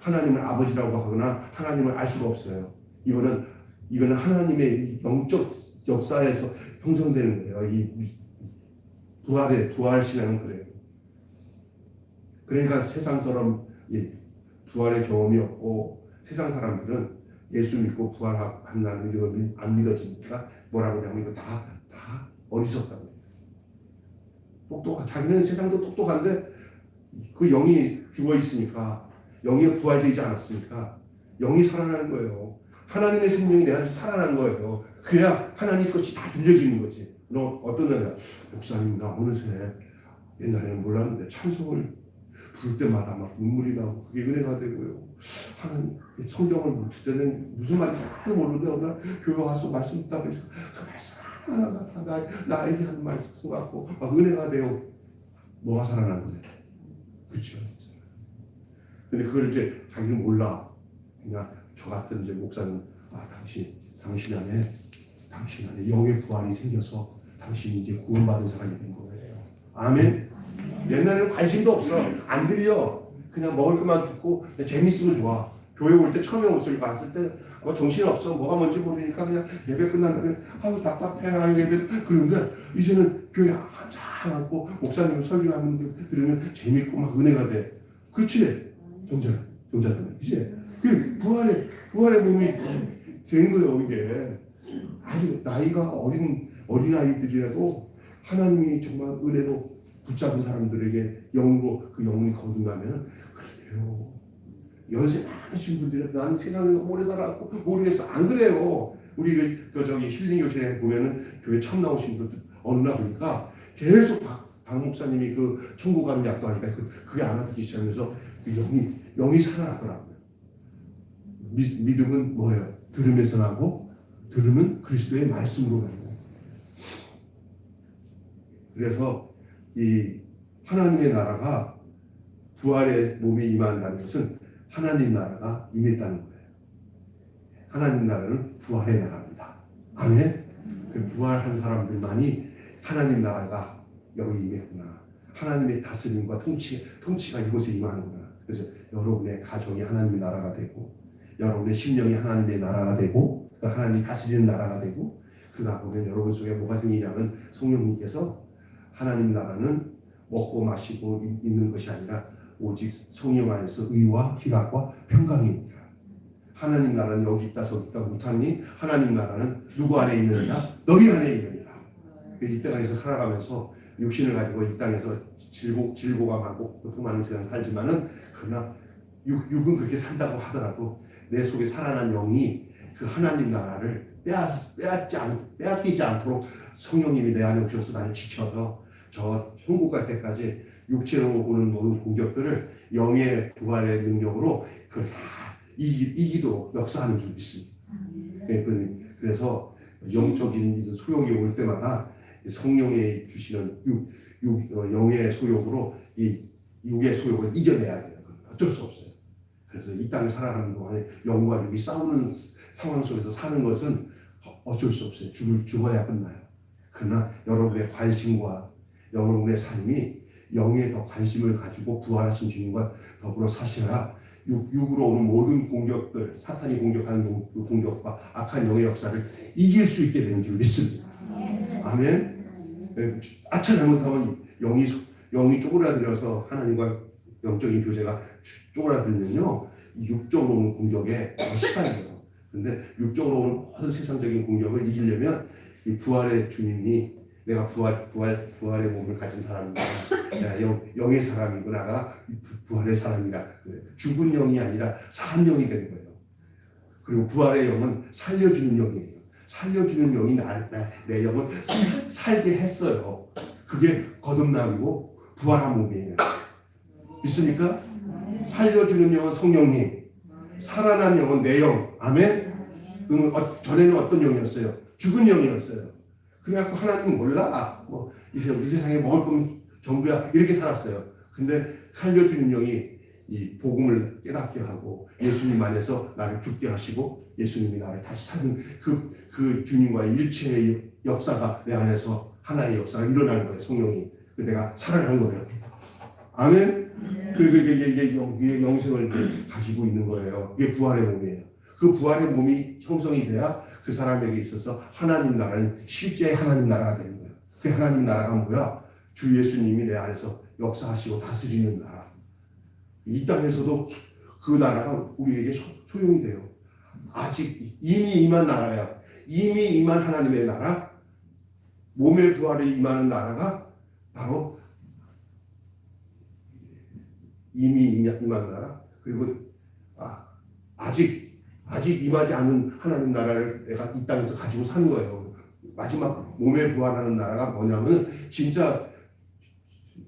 하나님을 아버지라고 하거나 하나님을 알 수가 없어요. 이거는 하나님의 영적 역사에서 형성되는 거예요. 이 부활 신앙은 그래요. 그러니까 세상처럼 부활의 경험이 없고 세상 사람들은 예수 믿고 부활한다는 걸 안 믿어지니까 뭐라고 하냐면 이거 다 어리석다고 해요. 자기는 세상도 똑똑한데 그 영이 죽어 있으니까 영이 부활되지 않았으니까 영이 살아나는 거예요. 하나님의 생명이 내 안에서 살아난 거예요. 그래야 하나님 것이 다 들려지는 거지. 너 어떤 날이야? 목사님 나 어느새 옛날에는 몰랐는데 찬송을 부를 때마다 막 눈물이 나고 그게 은혜가 되고요. 하나님 성경을 묵실 때는 무슨 말인지 잘 모르는데 어느 날 교회 와서 말씀 듣다 보니까 그 말씀 하나하나 다 나에게 한 말씀 같고 막 은혜가 되고 뭐가 살아난 거예요. 그렇죠. 근데 그걸 이제 자기는 몰라. 그냥 저 같은 이제 목사는 당신 안에 영의 부활이 생겨서 당신이 이제 구원받은 사람이 된 거예요. 아멘. 옛날에는 관심도 없어. 안 들려. 그냥 먹을 것만 듣고 재밌으면 좋아. 교회 올 때 처음에 옷을 봤을 때 정신없어. 뭐가 뭔지 모르니까 그냥 예배 끝난다면 답답해. 예배 그런데 이제는 교회 한참 앉고 목사님 설교하는 거 들으면 재밌고 막 은혜가 돼. 그렇지? 정자잖아요. 이제 그 부활의 몸이 되는 거예요. 이게 아주 나이가 어린 아이들이라도 하나님이 정말 은혜로 붙잡은 사람들에게 영으로 그 영혼이 거듭나면 그래요. 연세 많으신 분들은 나는 세상에서 오래 살았고 모르겠어. 안 그래요. 우리 저기 힐링 교실에 보면은 교회 처음 나오신 분들 어느 날 보니까 계속 박 목사님이 그 천국 가는 약도 하니까 그게 알아듣기 시작하면서 그 영이 살아나더라고요. 믿음은 뭐예요? 들음에서 나고 들음은 그리스도의 말씀으로 가는 거예요. 그래서 이 하나님의 나라가 부활의 몸이 임한다는 것은 하나님 나라가 임했다는 거예요. 하나님 나라는 부활의 나라입니다. 아멘. 그 부활한 사람들만이 하나님 나라가 여기 임했구나. 하나님의 다스림과 통치가 이곳에 임하는구나. 그래서 여러분의 가정이 하나님의 나라가 되고, 여러분의 심령이 하나님의 나라가 되고, 하나님이 다스리는 나라가 되고, 그러다 보면 여러분 속에 뭐가 생기냐면 성령님께서 하나님 나라는 먹고 마시고 있는 것이 아니라 오직 성령 안에서 의와 희락과 평강입니다. 하나님 나라는 여기 있다 저기 있다 못하니 하나님 나라는 누구 안에 있느냐? 너희 안에 있느니라. 이 땅에서 살아가면서 육신을 가지고 이 땅에서 질고감하고 고통하는 세상 살지만은, 그러나 육은 그렇게 산다고 하더라도 내 속에 살아난 영이 그 하나님 나라를 빼앗기지 않도록 성령님이 내 안에 오셔서 나를 지켜서 저 천국 갈 때까지 육체로 오는 모든 공격들을 영의 부활의 능력으로 그걸 다 이기도록 역사하는 줄 믿습니다. 그래서 영적인 소욕이 올 때마다 성령이 주시는 영의 소욕으로 이 육의 소욕을 이겨내야 돼요. 어쩔 수 없어요. 그래서 이 땅을 살아가는 동안에 영과 육이 싸우는 상황 속에서 사는 것은 어쩔 수 없어요. 죽어야 끝나요. 그러나 여러분의 관심과 여러분의 삶이 영에 더 관심을 가지고 부활하신 주님과 더불어 사셔야 육으로 오는 모든 공격들, 사탄이 공격하는 공격과 악한 영의 역사를 이길 수 있게 되는 줄 믿습니다. 아멘. 아차 잘못하면 영이 쪼그라들어서 하나님과 영적인 교제가 쪼그라들면요, 육적으로 오는 공격에 더 시달려요. 그런데 육적으로 오는 모든 세상적인 공격을 이기려면 이 부활의 주님이 내가 부활의 몸을 가진 사람이구나, 영의 사람이구나가 부활의 사람이라. 죽은 영이 아니라 산 영이 되는 거예요. 그리고 부활의 영은 살려주는 영이에요. 살려주는 영이 내 영은 살게 했어요. 그게 거듭남이고 부활한 몸이에요. 믿습니까? 살려주는 영은 성령님, 살아난 영은 내 영. 아멘. 그러면 전에는 어떤 영이었어요? 죽은 영이었어요. 그래갖고 하나님 몰라, 이 세상에 먹을 거면 전부야, 이렇게 살았어요. 근데 살려주는 영이 이 복음을 깨닫게 하고 예수님 안에서 나를 죽게 하시고 예수님이 나를 다시 사는 그 주님과의 일체의 역사가 내 안에서 하나의 역사가 일어나는 거예요. 성령이. 내가 살아나는 거예요. 아멘. 그리고 이게 영생을 가지고 있는 거예요. 이게 부활의 몸이에요. 그 부활의 몸이 형성이 돼야 그 사람에게 있어서 하나님 나라는 실제 하나님 나라가 되는 거예요. 그 하나님 나라가 뭐야? 주 예수님이 내 안에서 역사하시고 다스리는 나라. 이 땅에서도 그 나라가 우리에게 소용이 돼요. 아직 이미 임한 나라야. 이미 임한 하나님의 나라, 몸의 부활에 임하는 나라가 바로 이미 임한 나라. 그리고 아직 임하지 않은 하나님 나라를 내가 이 땅에서 가지고 사는 거예요. 마지막 몸에 부활하는 나라가 뭐냐면 진짜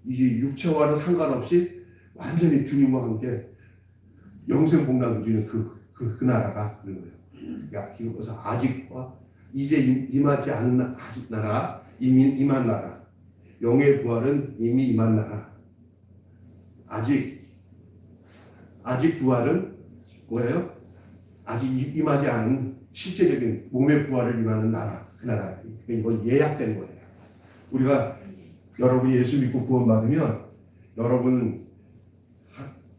이 육체와는 상관없이 완전히 주님과 함께 영생 복락 누리는 그 나라가 그런 거예요. 그러니까 그래서 아직과 이제 임하지 않은 아직 나라, 이미 임한 나라, 영의 부활은 이미 임한 나라. 아직 부활은 뭐예요? 아직 임하지 않은 실제적인 몸의 부활을 임하는 나라, 그 나라. 이건 예약된 거예요. 우리가 여러분이 예수 믿고 구원받으면 여러분은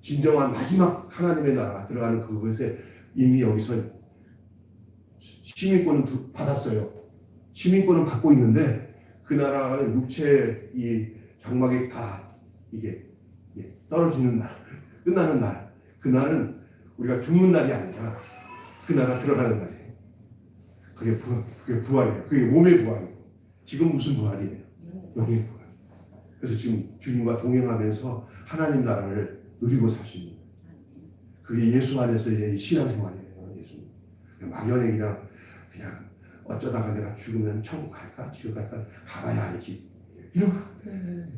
진정한 마지막 하나님의 나라 들어가는 그것에 이미 여기서 시민권은 받았어요. 시민권은 받고 있는데 그 나라는 육체의 이 장막에 다 이게 떨어지는 날, 끝나는 날, 그 날은 우리가 죽는 날이 아니라 그 나라 들어가는 날이에요. 그게 부활이에요. 그게 몸의 부활이에요. 지금 무슨 부활이에요? 영의 부활. 그래서 지금 주님과 동행하면서 하나님 나라를 누리고 살 수 있는 거예요. 그게 예수 안에서의 신앙생활이에요. 예수님. 막연히 그냥 어쩌다가 내가 죽으면 천국 갈까 지옥 갈까 가봐야 알지. 이러면 안 돼.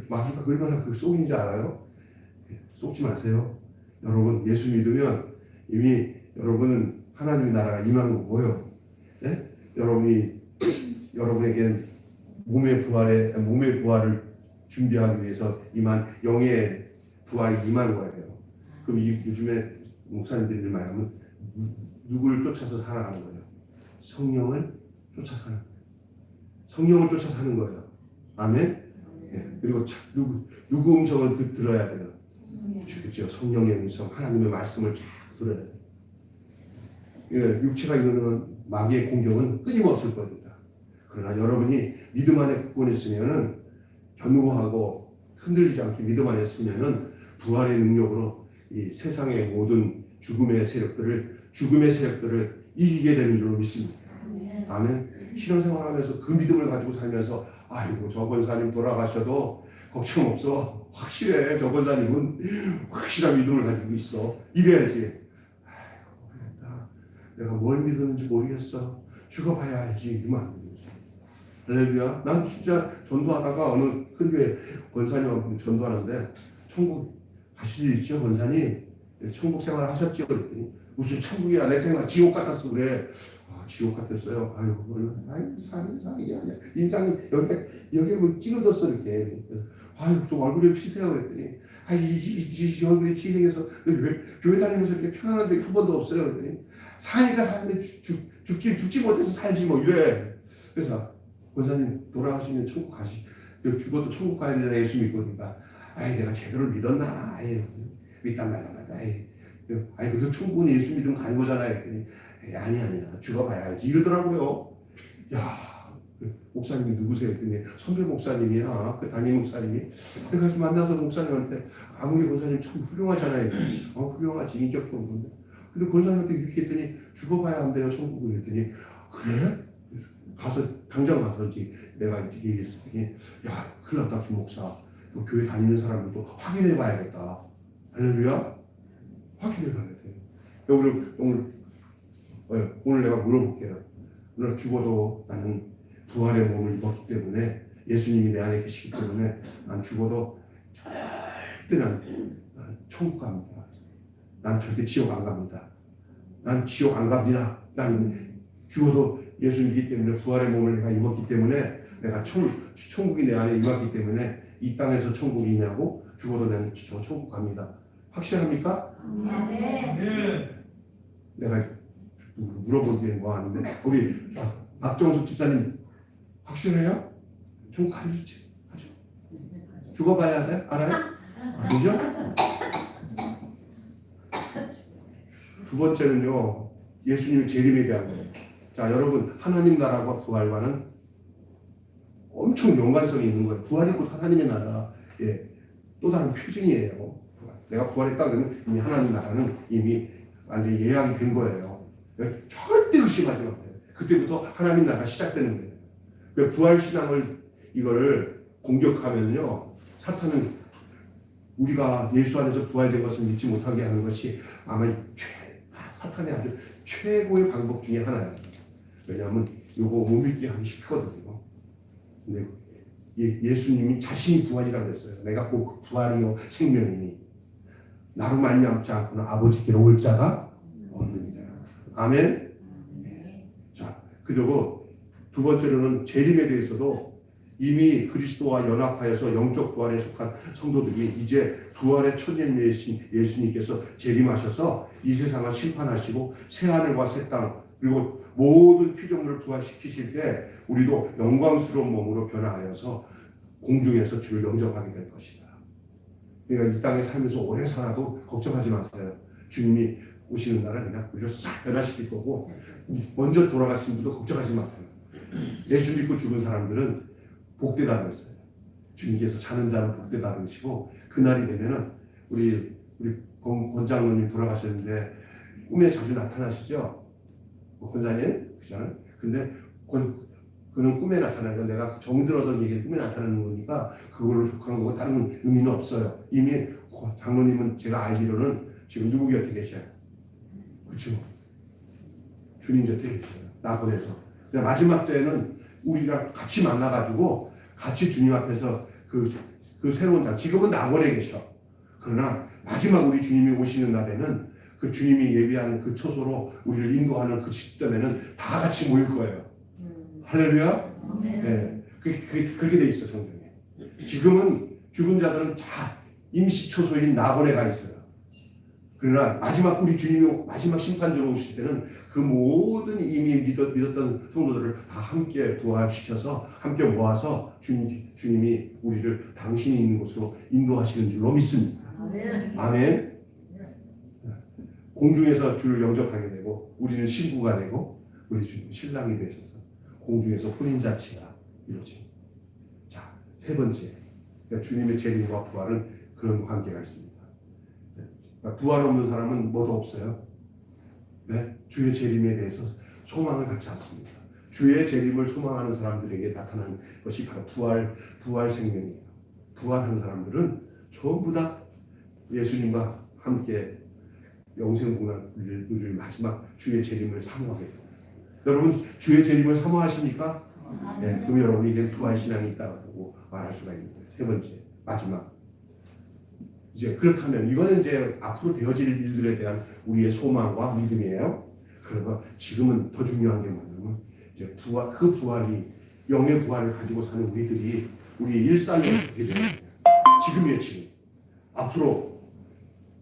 마귀가 얼마나 속인지 알아요? 속지 마세요. 여러분 예수 믿으면 이미 여러분은 하나님의 나라가 임한 거고요. 네? 여러분에게 몸의 부활을 준비하기 위해서 임한 영의 부활이 임한 거예요. 그럼 요즘에 목사님들이 말하면 누구를 쫓아서 살아가는 거예요? 성령을 쫓아 사는 거예요. 성령을 쫓아 사는 거예요. 아멘. 예. 그리고 누구 음성을 들어야 돼요? 그렇죠. 성령의 음성, 하나님의 말씀을 잘 들어야 돼요. 예, 육체가 이루는 마귀의 공격은 끊임없을 겁니다. 그러나 여러분이 믿음 안에 굳건 있으면은 견고하고 흔들리지 않게 믿음 안에 있으면은 부활의 능력으로 이 세상의 모든 죽음의 세력들을 이기게 되는 줄로 믿습니다. 아멘. 신앙생활하면서 그 믿음을 가지고 살면서 아이고 저 권사님 돌아가셔도 걱정 없어. 확실해. 저 권사님은 확실한 믿음을 가지고 있어. 이래야지. 아이고 모르겠다. 내가 뭘 믿었는지 모르겠어. 죽어봐야 알지. 이만 안 되지. 할렐루야. 난 진짜 전도하다가 어느 큰 교회 권사님하고 전도하는데 천국 가실 수 있죠 권사님? 천국 생활 하셨죠? 그랬더니 무슨 천국이야 내 생활 지옥 같았어 그래. 아 지옥 같았어요. 아이고 사람이 아니야. 인상이 여기 뭐 찌그러졌어 이렇게. 아유 좀 얼굴에 피세요 그랬더니 이 얼굴에 피 생겨서 왜 교회 다니면서 이렇게 편안한 적이 한 번도 없어요 그랬더니 사니까 사는데 죽지 못해서 살지 뭐 이래. 그래서 권사님 돌아가시면 천국 죽어도 천국 가야 되잖아 예수 믿고 그러니까 내가 제대로 믿었나 믿단 말이야 그래도 천국은 예수 믿으면 가는 거잖아 그랬더니 아니야 죽어봐야 알지 이러더라고요. 야 목사님이 누구세요? 그랬더니 선배 목사님이야 그 담임 목사님이. 그래서 만나서 목사님한테 아무개 권사님 참 훌륭하잖아요. 훌륭하지 인격 좋은 건데 근데 권사님한테 이렇게 했더니 죽어봐야 한대요 천국을. 했더니 그래? 당장 가서 내가 얘기했더니 야 큰일 났다 김 목사 또 교회 다니는 사람들도 확인해 봐야겠다. 할렐루야. 확인해 봐야 돼. 오늘 내가 물어볼게요. 오늘 죽어도 나는 부활의 몸을 입었기 때문에 예수님이 내 안에 계시기 때문에 난 죽어도 절대 난 천국 갑니다. 난 절대 지옥 안 갑니다. 난 지옥 안 갑니다. 난 죽어도 예수님이기 때문에 부활의 몸을 내가 입었기 때문에 내가 천국이 내 안에 임했기 때문에 이 땅에서 천국이냐고 죽어도 나는 저 천국 갑니다. 확실합니까? 네. 내가 물어보기엔 뭐 하는데 우리 박정숙 집사님 확실해요? 천국 가주지? 가죠. 죽어봐야 돼? 알아요? 아니죠? 두 번째는요 예수님의 재림에 대한 거예요. 자 여러분 하나님 나라와 부활과는 엄청 연관성이 있는 거예요. 부활이 곧 하나님의 나라 또 다른 표징이에요. 내가 부활했다 그러면 이미 하나님 나라는 이미 완전히 예약이 된 거예요. 절대 의심하지 마세요. 그때부터 하나님 나라가 시작되는 거예요. 그 부활 신앙을 이걸 공격하면요 사탄은 우리가 예수 안에서 부활된 것을 믿지 못하게 하는 것이 아마 사탄의 아주 최고의 방법 중에 하나예요. 왜냐하면 이거 못 믿게 하기 쉽거든요. 근데 예수님이 자신이 부활이라고 했어요. 내가 꼭 부활이요 생명이니 나로 말미암지 않고는 아버지께로 올 자가 없느니라. 아멘. 자 그리고 두 번째로는 재림에 대해서도 이미 그리스도와 연합하여서 영적 부활에 속한 성도들이 이제 부활의 천년이신 예수님께서 재림하셔서 이 세상을 심판하시고 새 하늘과 새 땅 그리고 모든 피조물을 부활시키실 때 우리도 영광스러운 몸으로 변화하여서 공중에서 주를 영접하게 될 것이다. 그러니까 이 땅에 살면서 오래 살아도 걱정하지 마세요. 주님이 오시는 날은 그냥 우리를 싹 변화시킬 거고 먼저 돌아가신 분도 걱정하지 마세요. 예수 믿고 죽은 사람들은 복되다 그랬어요. 주님께서 자는 자는 복되다 그러시고 그날이 되면은 우리 권장로님 돌아가셨는데 꿈에 자주 나타나시죠? 권사님 그잖아요. 근데 그는 꿈에 나타나니까 내가 정들어서 얘기해 꿈에 나타나는 거니까 그걸로 속하는 거고 다른 의미는 없어요. 이미 장로님은 제가 알기로는 지금 누구 곁에 계셔요? 그렇죠? 주님 곁에 계셔요. 나 보내서. 마지막 때에는 우리랑 같이 만나가지고 같이 주님 앞에서 그 새로운 자 지금은 낙원에 계셔. 그러나 마지막 우리 주님이 오시는 날에는 그 주님이 예비하는 그 처소로 우리를 인도하는 그 시점에는 다 같이 모일 거예요. 할렐루야. 네, 그렇게 돼 있어 성경에. 지금은 죽은 자들은 다 임시 처소인 낙원에 가 있어요. 그러나 마지막 우리 주님이 마지막 심판주로 오실 때는 그 모든 이미 믿었던 성도들을 다 함께 부활시켜서 함께 모아서 주님이 우리를 당신이 있는 곳으로 인도하시는 줄로 믿습니다. 아멘. 공중에서 주를 영접하게 되고 우리는 신부가 되고 우리 주님 신랑이 되셔서 공중에서 혼인잔치가 이루어집니다. 자, 세 번째, 주님의 재림과 부활은 그런 관계가 있습니다. 부활 없는 사람은 뭐도 없어요. 네? 주의 재림에 대해서 소망을 갖지 않습니다. 주의 재림을 소망하는 사람들에게 나타나는 것이 바로 부활 생명이에요. 부활한 사람들은 전부 다 예수님과 함께 영생 공간을 누릴 마지막 주의 재림을 사모하게 됩니다. 여러분 주의 재림을 사모하십니까? 네, 그럼 여러분에게 부활 신앙이 있다고 말할 수가 있는 거예요. 세 번째, 마지막. 이제 그렇다면 이거는 이제 앞으로 되어질 일들에 대한 우리의 소망과 믿음이에요. 그리고 지금은 더 중요한 게 뭐냐면 이제 그 부활이 영의 부활을 가지고 사는 우리들이 우리의 일상이 어떻게 되느냐. 지금이에요, 지금. 앞으로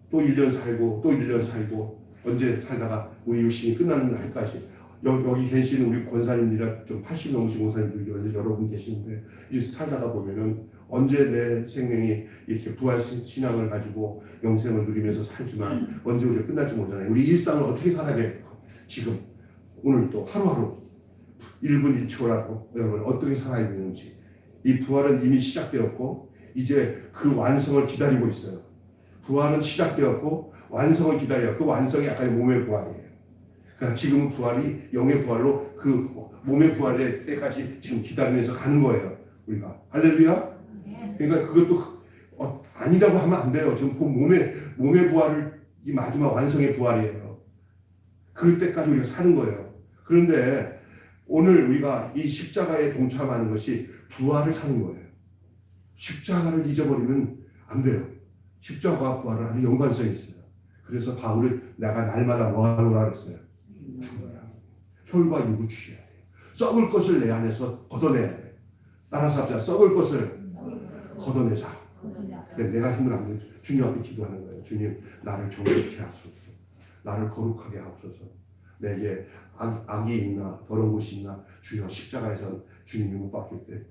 또 1년 살고 또 1년 살고 언제 살다가 우리 육신이 끝나는 날까지 여기 계시는 우리 권사님들이랑 좀 80 넘으신 권사님들 여러분 계시는데 이 살다가 보면은 언제 내 생명이 이렇게 부활 신앙을 가지고 영생을 누리면서 살지만 언제 우리가 끝날지 모르잖아요. 우리 일상을 어떻게 살아야 될까? 지금 오늘 또 하루하루 1분 1초라도 여러분 어떻게 살아야 되는지 이 부활은 이미 시작되었고 이제 그 완성을 기다리고 있어요. 부활은 시작되었고 완성을 기다려요. 그 완성이 약간 몸의 부활이에요. 그러니까 지금은 부활이 영의 부활로 그 몸의 부활의 때까지 지금 기다리면서 가는 거예요. 우리가 할렐루야. 그러니까 그것도 아니라고 하면 안 돼요. 지금 몸의 부활을 이 마지막 완성의 부활이에요. 그때까지 우리가 사는 거예요. 그런데 오늘 우리가 이 십자가에 동참하는 것이 부활을 사는 거예요. 십자가를 잊어버리면 안 돼요. 십자가와 부활은 아주 연관성이 있어요. 그래서 바울은 내가 날마다 뭐 하노라 그랬어요? 혈과 육을 취해야 돼요. 썩을 것을 내 안에서 걷어내야 돼요. 따라서 합시다. 썩을 것을 걷어내자. 내가 힘을 안 내요. 주님 앞에 기도하는 거예요. 주님 나를 정결케 하소서. 나를 거룩하게 하소서. 내게 악이 있나 더러운 것이 있나 주여 십자가에서 주님이 못 박힐 때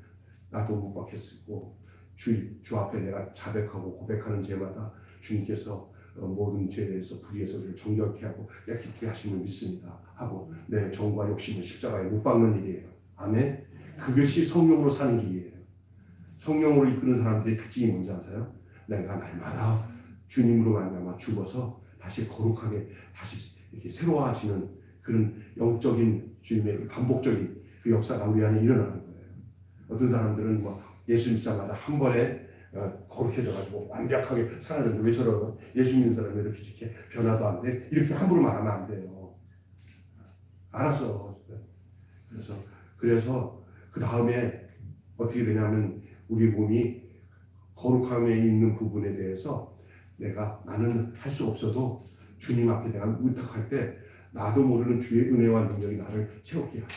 나도 못 박혔고 주 앞에 내가 자백하고 고백하는 제마다 주님께서 모든 죄에 대해서 불의해서 우리를 정결케 하고 깨끗게 하심을 믿습니다 하고 내 정과 욕심을 십자가에 못 박는 일이에요. 아멘. 그것이 성령으로 사는 길이에요. 성령으로 이끄는 사람들의 특징이 뭔지 아세요? 내가 날마다 주님으로 말미암아 죽어서 다시 거룩하게 다시 이렇게 새로워하시는 그런 영적인 주님의 반복적인 그 역사가 우리 안에 일어나는 거예요. 어떤 사람들은 뭐 예수 믿자마자 한 번에 거룩해져가지고 완벽하게 살아야 되는데 왜 저러고 예수 믿는 사람이 이렇게 변화도 안 돼? 이렇게 함부로 말하면 안 돼요. 알았어. 그래서 그 다음에 어떻게 되냐면 우리 몸이 거룩함에 있는 부분에 대해서 나는 할 수 없어도 주님 앞에 내가 의탁할 때 나도 모르는 주의 은혜와 능력이 나를 채우게 하죠.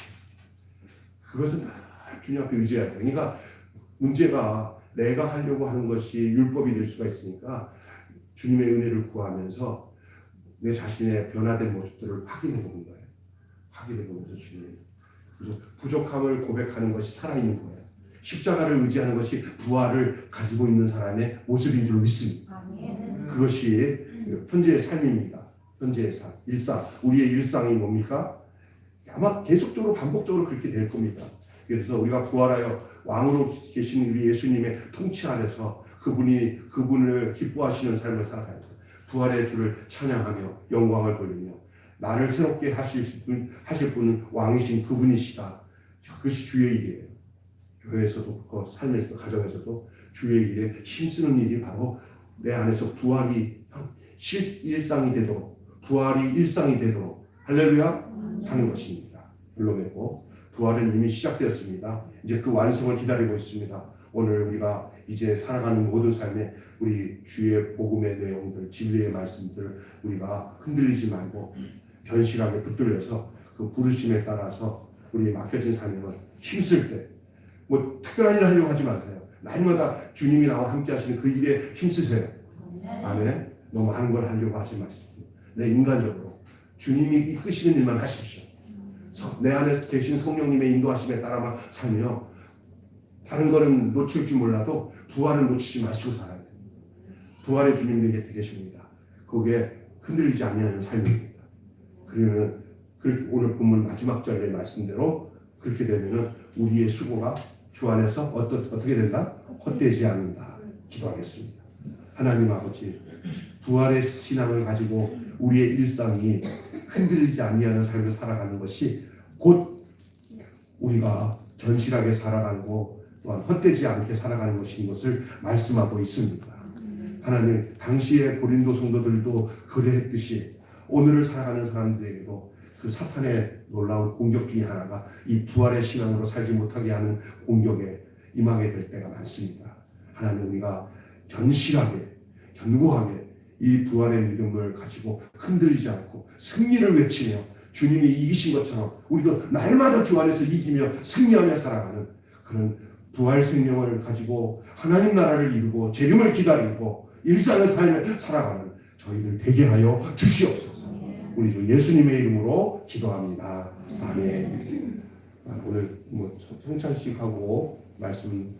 그것은 주님 앞에 의지해야 돼요. 그러니까 문제가 내가 하려고 하는 것이 율법이 될 수가 있으니까 주님의 은혜를 구하면서 내 자신의 변화된 모습들을 확인해 보는 거예요. 확인해 보면서 주님. 그래서 부족함을 고백하는 것이 살아있는 거예요. 십자가를 의지하는 것이 부활을 가지고 있는 사람의 모습인 줄 믿습니다. 그것이 현재의 삶입니다. 현재의 삶, 일상. 우리의 일상이 뭡니까? 아마 계속적으로 반복적으로 그렇게 될 겁니다. 그래서 우리가 부활하여 왕으로 계신 우리 예수님의 통치 아래서 그분을 기뻐하시는 삶을 살아가야죠. 부활의 주를 찬양하며 영광을 돌리며 나를 새롭게 하실 분은 왕이신 그분이시다. 그것이 주의 일이에요. 교회에서도 그 삶에서도 가정에서도 주의 일에 힘쓰는 일이 바로 내 안에서 부활이 일상이 되도록 부활이 일상이 되도록 할렐루야 사는 것입니다. 물론이고 부활은 이미 시작되었습니다. 이제 그 완성을 기다리고 있습니다. 오늘 우리가 이제 살아가는 모든 삶에 우리 주의 복음의 내용들, 진리의 말씀들을 우리가 흔들리지 말고 견실하게 붙들려서 그 부르심에 따라서 우리 맡겨진 사명을 힘쓸 때 뭐 특별한 일을 하려고 하지 마세요. 날마다 주님이 나와 함께 하시는 그 일에 힘쓰세요. 아멘. 너무 많은 걸 하려고 하지 마십시오. 내 인간적으로 주님이 이끄시는 일만 하십시오. 내 안에 계신 성령님의 인도하심에 따라만 살며 다른 거는 놓칠지 몰라도 부활은 놓치지 마시고 살아야 됩니다. 부활의 주님이 곁에 계십니다. 거기에 흔들리지 않는 삶입니다. 그러면 오늘 본문 마지막 절의 말씀대로 그렇게 되면은 우리의 수고가 주 안에서 어떻게 된다? 헛되지 않는다. 기도하겠습니다. 하나님 아버지, 부활의 신앙을 가지고 우리의 일상이 흔들리지 아니하는 삶을 살아가는 것이 곧 우리가 견실하게 살아가고 또한 헛되지 않게 살아가는 것인 것을 말씀하고 있습니다. 하나님, 당시의 고린도 성도들도 그랬듯이 오늘을 살아가는 사람들에게도 그 사탄의 놀라운 공격 중에 하나가 이 부활의 신앙으로 살지 못하게 하는 공격에 임하게 될 때가 많습니다. 하나님, 우리가 견실하게 견고하게 이 부활의 믿음을 가지고 흔들리지 않고 승리를 외치며 주님이 이기신 것처럼 우리도 날마다 주 안에서 이기며 승리하며 살아가는 그런 부활 생명을 가지고 하나님 나라를 이루고 재림을 기다리고 일상의 삶을 살아가는 저희들 되게 하여 주시옵소서. 우리 주 예수님의 이름으로 기도합니다. 아멘. 오늘 성찬식하고 말씀